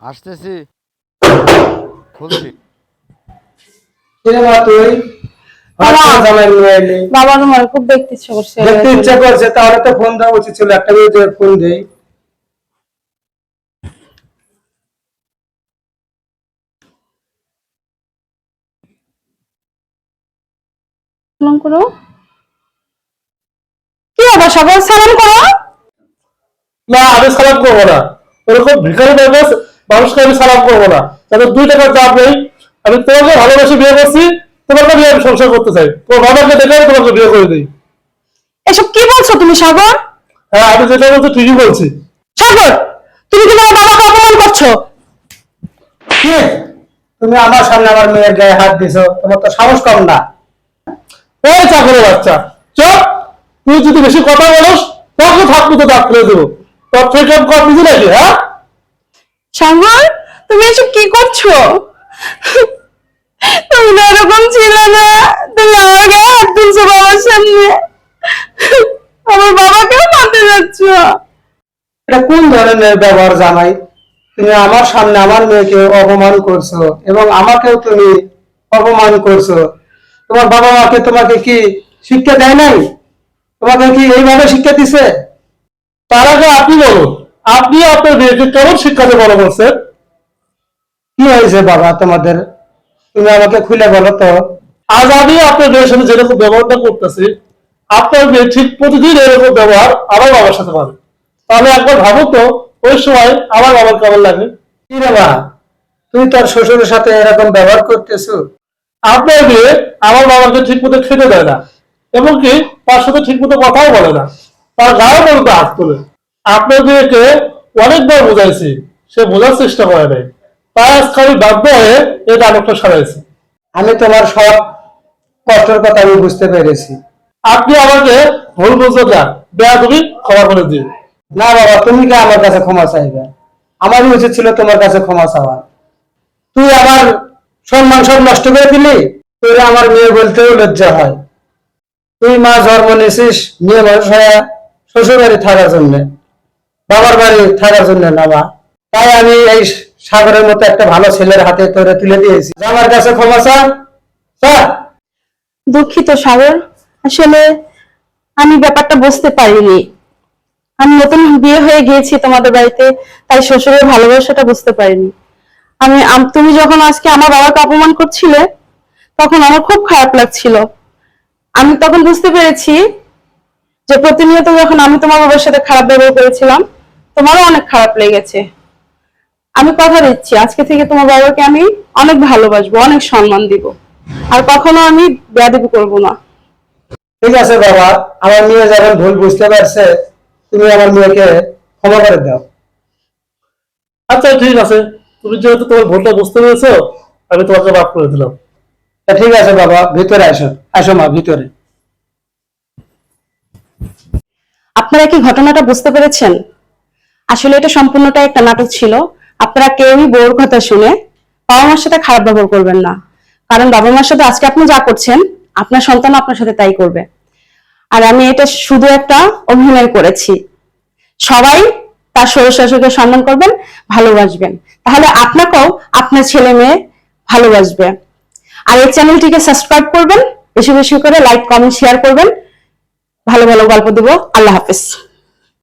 আসতেছি, খুলছি। কিরে মা তুই বাবা জামাই নিয়ে এলি? বাবা তোমার খুব দেখতে ইচ্ছে করছে। দেখতে ইচ্ছা করছে, তাহলে তো ফোন দেওয়া উচিত ছিল। একটা করে ফোন দেই। সালাম করো। কি বাবা সবাই সালাম করো। না, আমি সালাম করবো না। ওরকম ভিখারি মানুষকে আমি সালাম করবো না। তাদের 2 টাকার দাম নেই। আমি তোমাকে ভালোবেসে বিয়ে করছি, তোমাকে নিয়ে আমি সংসার করতে চাই। তোমার বাবাকে দেখে আমি তোমাকে বিয়ে করে দিই। এসব কি বলছো তুমি সাগর? হ্যাঁ, আমি যেটা বলছি ঠিকই বলছি। সাগর, তুমি কি তোমার বাবাকে অপমান করছো? কি, তুমি আমার সামনে আমার মেয়ের গায়ে হাত দিছো? তোমার তো সাহস কম না। ওই চাকরের বাচ্চা, চুপ। তুই যদি বেশি কথা বলিস, তোকে থাকবো তো দাঁত ফেলে দেবো। তোর থেকে কম বুঝি নাকি? হ্যাঁ, সাগর, তুমি এসব কি করছো? তুমি তো এরকম ছিলে না। তুমি আমার গায়ে হাত তুলছো বাবার সামনে। আমার বাবাকেও মারতে যাচ্ছ। এটা কোন ধরনের ব্যবহার জামাই? তুমি আমার সামনে আমার মেয়েকে অপমান করছো এবং আমাকেও তুমি অপমান করছো। তোমার বাবা মাকে তোমাকে কি শিক্ষা দেয় নাই? তোমাকে কি এইভাবে শিক্ষা দিছে? তার আগে আপনি বলুন, আপনি আপনার মেয়েকে কেমন শিক্ষাতে বড় করছেন? কি হয়েছে বাবা তোমাদের? তুমি আমাকে খুলে বলো তো। আজ আমি আপনার মেয়ের সাথে যেরকম ব্যবহারটা করতেছি, আপনার মেয়ে ঠিক প্রতিদিন এরকম ব্যবহার আমার বাবার সাথে পাবে। তাহলে একবার ভাবো তো, ওই সময় আমার বাবার কেমন লাগে। কি রে মা, তুই তোর শ্বশুরের সাথে এরকম ব্যবহার করতেছো? আপনার মেয়ে আমার বাবাকে ঠিক মতো খেতে দেয় না, এমনকি তার সাথে ঠিক মতো কথাও বলে না, তার গায়ে পর্যন্ত হাত তোলে। আপনার মেয়েকে অনেকবার বোঝাইছি, সে বোঝার চেষ্টা করে নাই। তাই আজকে আমি বাধ্য হয়ে এই নাটকটা সারাইছি। আমি তোমার সব কষ্টের কথা আমি বুঝতে পেরেছি। আপনি আমাকে ভুল বুঝবেন না, দেয়া তুমি ক্ষমা করে দিন। না বাবা, তুমি কি আমার কাছে ক্ষমা চাইবে? আমারই উচিত ছিল তোমার কাছে ক্ষমা চাওয়া। তুই আমার সম্মান সব নষ্ট করে দিলি। তুই আমার মেয়ে বলতেও লজ্জা হয়। তুই মা জন্ম নিয়েছিস মেয়ে মানুষ হয়ে শ্বশুর বাড়ি থাকার জন্য, বাবার বাড়ি থাকার জন্য না মা। তাই আমি এই সাগরের মতো একটা ভালো ছেলের হাতে তোরে তুলে দিয়েছি। আমার কাছে ক্ষমা চা। চা। দুঃখিত সাগর, আসলে আমি ব্যাপারটা বুঝতে পারিনি। আমি নতুন বিয়ে হয়ে গিয়েছি তোমাদের বাড়িতে, তাই শ্বশুরের ভালোবাসাটা বুঝতে পারিনি। তুমি যখন আজকে আমার বাবাকে অপমান করছিলে, তখন আমার খুব খারাপ লাগছিল। আমি তখন বুঝতে পেরেছি যে প্রতিনিয়ত যখন আমি তোমার বাবার সাথে খারাপ ব্যবহার করেছিলাম, তোমারও অনেক খারাপ লেগেছে। আমি কথা দিচ্ছি, আজকে থেকে তোমার বাবাকে আমি অনেক ভালোবাসবো, অনেক সম্মান দিব, আর কখনো আমি বেয়াদবি করবো না। ঠিক আছে বাবা, আমার মেয়ে যখন ভুল বুঝতে পারছে, তুমি আমার মেয়েকে ক্ষমা করে দাও। আচ্ছা ঠিক আছে, তুমি যেহেতু তোমার ভুলটা বুঝতে পেরেছো, আমি তোমাকে মাফ করে দিলাম। তা ঠিক আছে বাবা, ভিতরে আসো। আসো মা, ভিতরে। আপনারা কি ঘটনাটা বুঝতে পেরেছেন? আসলে এটা সম্পূর্ণটা একটা নাটক ছিল। আপনারা কেউই বউর কথা শুনে বাবা মার সাথে খারাপ ব্যবহার করবেন না, কারণ বাবা মার সাথে আজকে আপনি যা করছেন, আপনার সন্তান আপনার সাথে তাই করবে। আর আমি এটা শুধু একটা অভিনয় করেছি। সবাই তার শ্বশুর শাশুড়িকে সম্মান করবেন, ভালোবাসবেন, তাহলে আপনাকেও আপনার ছেলে মেয়ে ভালোবাসবে। আর এই চ্যানেলটিকে সাবস্ক্রাইব করবেন, বেশি বেশি করে লাইক কমেন্ট শেয়ার করবেন। ভালো ভালো গল্প দেবো। আল্লাহ হাফেজ।